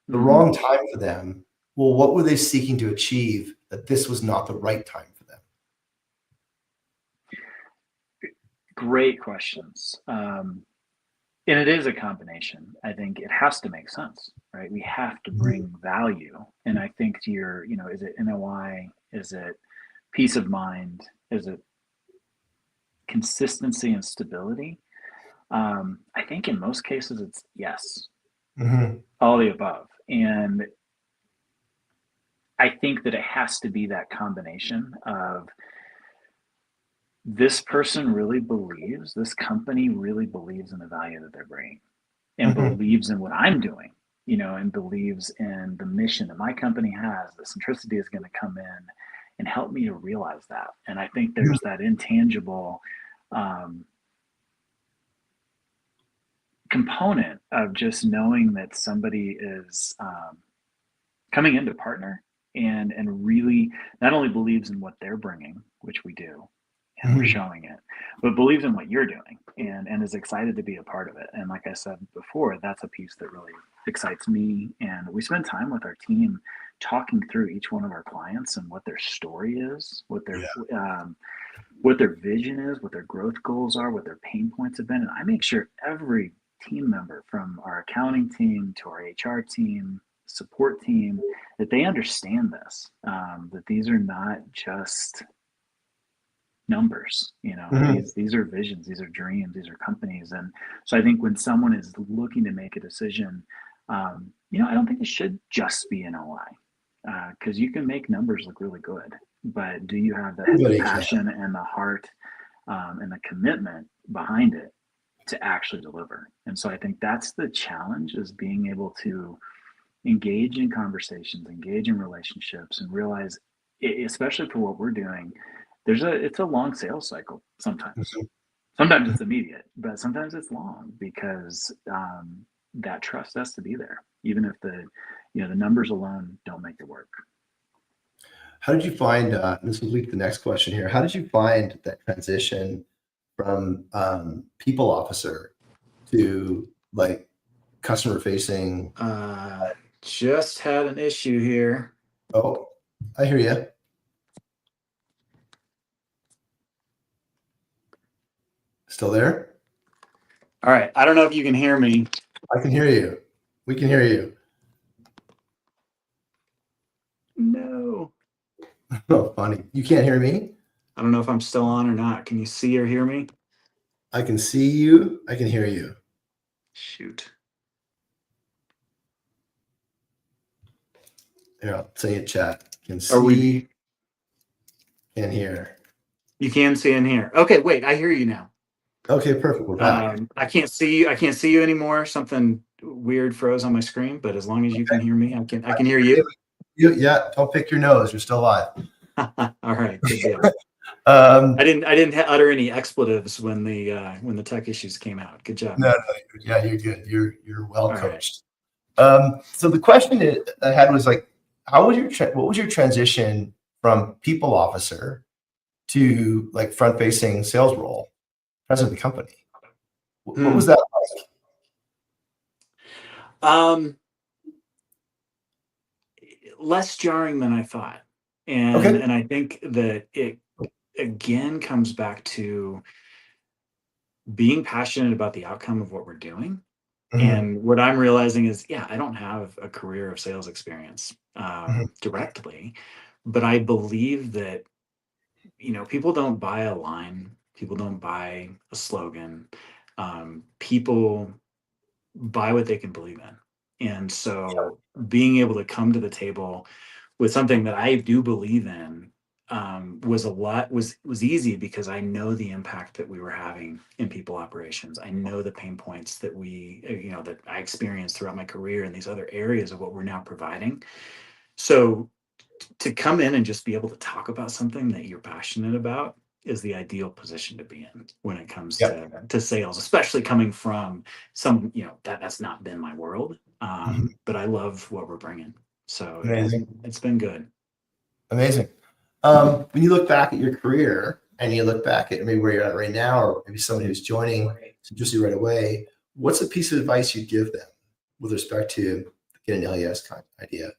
the wrong time for them, well, what were they seeking to achieve that this was not the right time for them? Great questions. And it is a combination. I think it has to make sense, right? We have to bring value. And I think to your, is it NOI? Is it peace of mind? Is it consistency and stability? I think in most cases it's yes, all the above. And I think that it has to be that combination of this person really believes, this company really believes in the value that they're bringing, and believes in what I'm doing, and believes in the mission that my company has. The Centricity is going to come in and help me to realize that. And I think there's that intangible component of just knowing that somebody is coming in to partner and really not only believes in what they're bringing, which we do, and we're showing it, but believes in what you're doing and is excited to be a part of it. And like I said before, that's a piece that really excites me. And we spend time with our team talking through each one of our clients and what their story is, what their vision is, what their growth goals are, what their pain points have been. And I make sure every team member, from our accounting team to our HR team, support team, that they understand this, that these are not just numbers, these are visions, these are dreams, these are companies. And so I think when someone is looking to make a decision, I don't think it should just be NOI. because you can make numbers look really good, but do you have the Everybody can. passion and the heart and the commitment behind it to actually deliver? And so I think that's the challenge, is being able to engage in conversations, engage in relationships, and realize, especially for what we're doing, it's a long sales cycle sometimes. Mhm. Sometimes it's immediate, but sometimes it's long, because that trust has to be there, even if the numbers alone don't make it work. How did you find, this will lead to the next question here. How did you find that transition from people officer to like customer facing? Just had an issue here. Oh, I hear you. Still there? All right. I don't know if you can hear me. I can hear you. We can hear you. No. Oh, funny. You can't hear me? I don't know if I'm still on or not. Can you see or hear me? I can see you. I can hear you. Shoot. Here, I'll say it chat. Can see, Are we? can hear. You can see and hear. Okay, wait. I hear you now. Okay, perfect. We're back. I can't see you. I can't see you anymore. Something weird froze on my screen. But as long as you can hear me, I can hear you. Yeah, don't pick your nose. You're still alive. All right. Good deal. Um, I didn't utter any expletives when the tech issues came out. Good job. no, yeah, you're good. You're well All coached. So the question that I had was like, what was your transition from people officer to like front facing sales role, president of the company? What was that like? Less jarring than I thought. And Okay. and I think that it again comes back to being passionate about the outcome of what we're doing. Mhm. And what I'm realizing is, yeah, I don't have a career of sales experience directly, but I believe that, people don't buy a line, people don't buy a slogan, people buy what they can believe in. And so being able to come to the table with something that I do believe in was easy, because I know the impact that we were having in people operations. I know the pain points that that I experienced throughout my career in these other areas of what we're now providing. So to come in and just be able to talk about something that you're passionate about is the ideal position to be in when it comes Yep. to sales, especially coming from some, that's not been my world. Mhm. But I love what we're bringing. So Amazing. it's been good. Amazing. When you look back at your career and you look back at maybe where you're at right now, or maybe somebody who's joining just right away, what's a piece of advice you'd give them with respect to getting an LES kind of idea?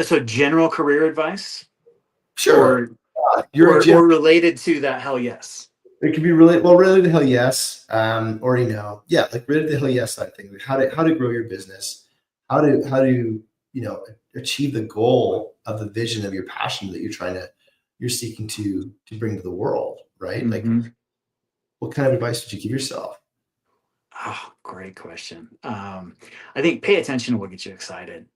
So general career advice, Sure. or related to that, hell yes. It could be related to hell yes, or yeah, like related to hell yes side thing. Like how to grow your business, how to achieve the goal of the vision of your passion that you're seeking to bring to the world, right? Like, what kind of advice would you give yourself? Oh, great question. I think pay attention to what gets you excited.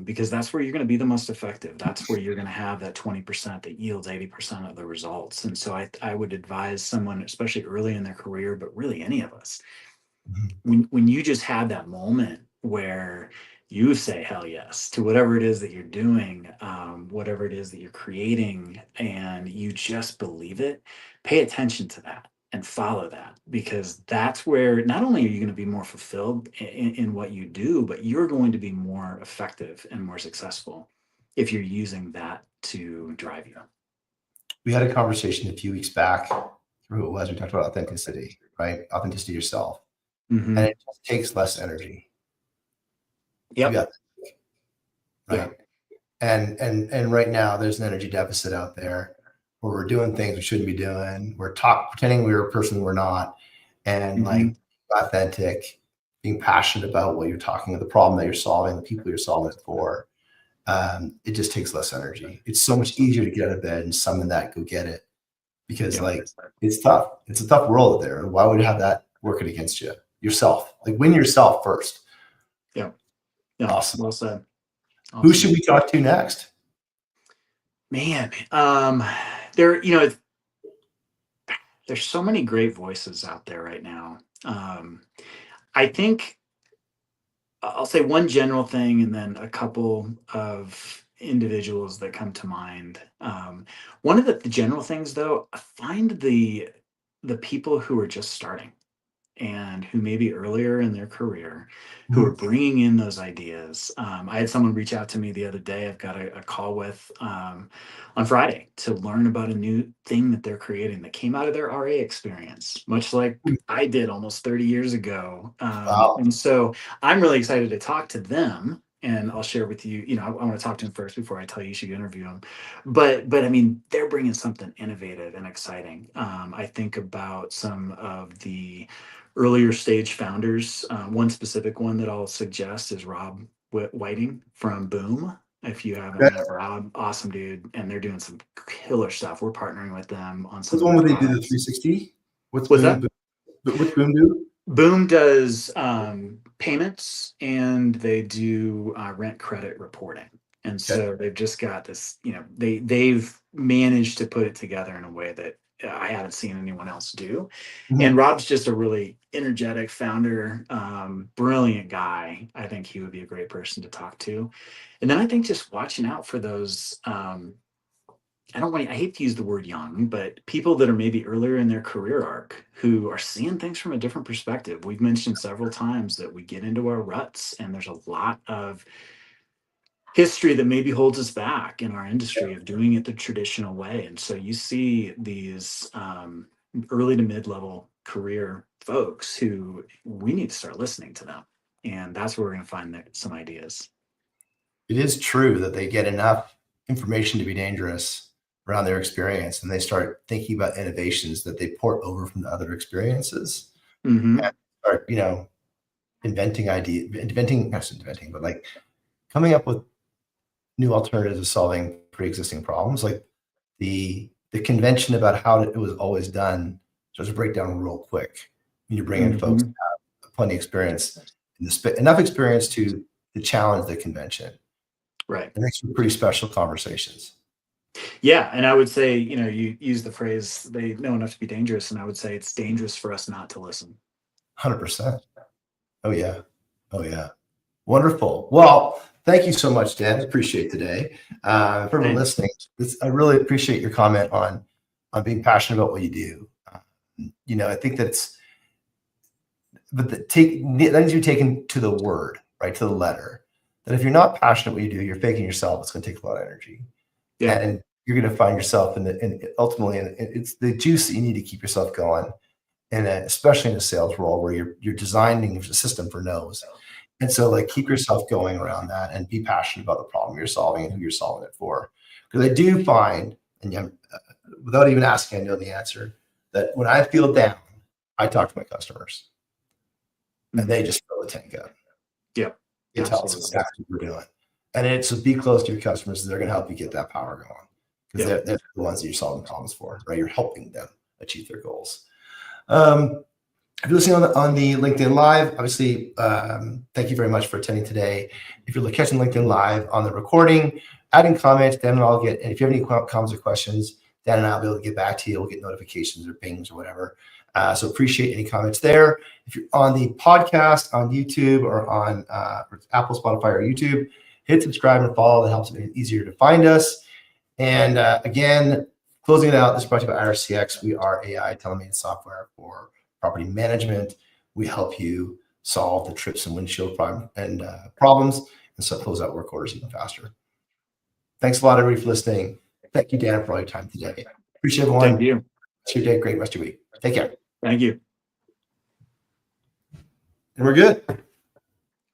Because that's where you're going to be the most effective. That's where you're going to have that 20% that yields 80% of the results. And so I would advise someone, especially early in their career, but really any of us, when you just have that moment where you say hell yes to whatever it is that you're doing, whatever it is that you're creating, and you just believe it, pay attention to that and follow that, because that's where not only are you going to be more fulfilled in what you do, but you're going to be more effective and more successful if you're using that to drive you. We had a conversation a few weeks back. Who it was? We talked about authenticity, right? Authenticity yourself, and it just takes less energy. Yep. Yeah. Right. And right now there's an energy deficit out there where we're doing things we shouldn't be doing. We're pretending we're a person we're not, and like authentic, being passionate about what you're talking about, the problem that you're solving, the people you're solving it for. It just takes less energy. It's so much easier to get out of bed and summon that, go get it, because like it's tough. It's a tough world out there. Why would you have that working against you? Yourself, like win yourself first. Yeah. Yeah. Awesome. Well said. Who Awesome. should we talk to next? Man, there, there's so many great voices out there right now. I think I'll say one general thing and then a couple of individuals that come to mind. One of the general things, though, I find the people who are just starting and who may be earlier in their career, who are Mhm. bringing in those ideas. I had someone reach out to me the other day. I've got a call with on Friday to learn about a new thing that they're creating that came out of their RA experience, much like I did almost 30 years ago. Wow. And so I'm really excited to talk to them. And I'll share with you, I want to talk to him first before I tell you should interview him. But I mean, they're bringing something innovative and exciting. I think about some of the earlier stage founders. One specific one that I'll suggest is Rob Whiting from Boom. If you haven't met Rob, awesome dude, and they're doing some killer stuff. We're partnering with them on some What's of the their one where they do the products. 360? What's What's that? Boom? What's Boom do? Boom does payments and they do rent credit reporting. And Okay. so they've just got this, they've managed to put it together in a way that I haven't seen anyone else do. And Mhm. Rob's just a really energetic founder, brilliant guy. I think he would be a great person to talk to. And then I think just watching out for those I hate to use the word young, but people that are maybe earlier in their career arc who are seeing things from a different perspective. We've mentioned several times that we get into our ruts and there's a lot of history that maybe holds us back in our industry of doing it the traditional way. And so you see these early to mid-level career folks who we need to start listening to them. And that's where we're going to find some ideas. It is true that they get enough information to be dangerous around their experience, and they start thinking about innovations that they port over from the other experiences Mm-hmm. and start, not inventing, but like coming up with new alternatives to solving pre-existing problems. Like the convention about how it was always done starts to break down real quick when you bring in folks Mm-hmm. that have plenty of experience enough experience to challenge the convention. Right. It makes for pretty special conversations. Yeah, and I would say, you use the phrase they know enough to be dangerous, and I would say it's dangerous for us not to listen. 100%. Oh yeah. Oh yeah. Wonderful. Well, thank you so much, Dan. I appreciate today. For everyone Thanks. listening, I really appreciate your comment on being passionate about what you do. I think that needs to be taken to the word, right, to the letter. That if you're not passionate what you do, you're faking yourself. It's going to take a lot of energy, Yeah. and you're going to find yourself ultimately, it's the juice that you need to keep yourself going, and especially in a sales role where you're designing a system for no's. And so, like, keep yourself going around that and be passionate about the problem you're solving and who you're solving it for. Because I do find, without even asking, I know the answer, that when I feel down, I talk to my customers and they just fill the tank up. Yep. They tell us Absolutely. exactly what we're doing. And it's to be close to your customers. They're going to help you get that power going because Yep. they're the ones that you're solving problems for, right? You're helping them achieve their goals. If you're listening on the LinkedIn Live, obviously, thank you very much for attending today. If you're catching LinkedIn Live on the recording, add in comments, Dan and I'll get, and if you have any comments or questions, Dan and I'll be able to get back to you. We'll get notifications or pings or whatever. So appreciate any comments there. If you're on the podcast on YouTube or on Apple, Spotify, or YouTube, hit subscribe and follow. That helps make it easier to find us. And again, closing it out, this is brought to you by IRCX. We are AI telemedia software for property management. We help you solve the trips and windshield problems and so close out work orders even faster. Thanks a lot, everybody, for listening. Thank you, Dan, for all your time today. Appreciate everyone. Thank you. Rest of your day. Great rest of your week. Take care. Thank you. And we're good.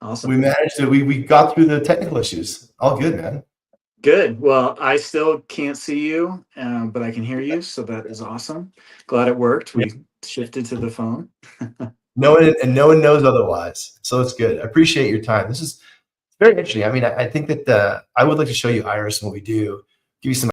Awesome. We managed to, we got through the technical issues. All good, man. Good. Well, I still can't see you, but I can hear you. So that is awesome. Glad it worked. We shifted to the phone. No one knows otherwise. So it's good. I appreciate your time. This is very interesting. I mean, I think that I would like to show you Iris and what we do, give you some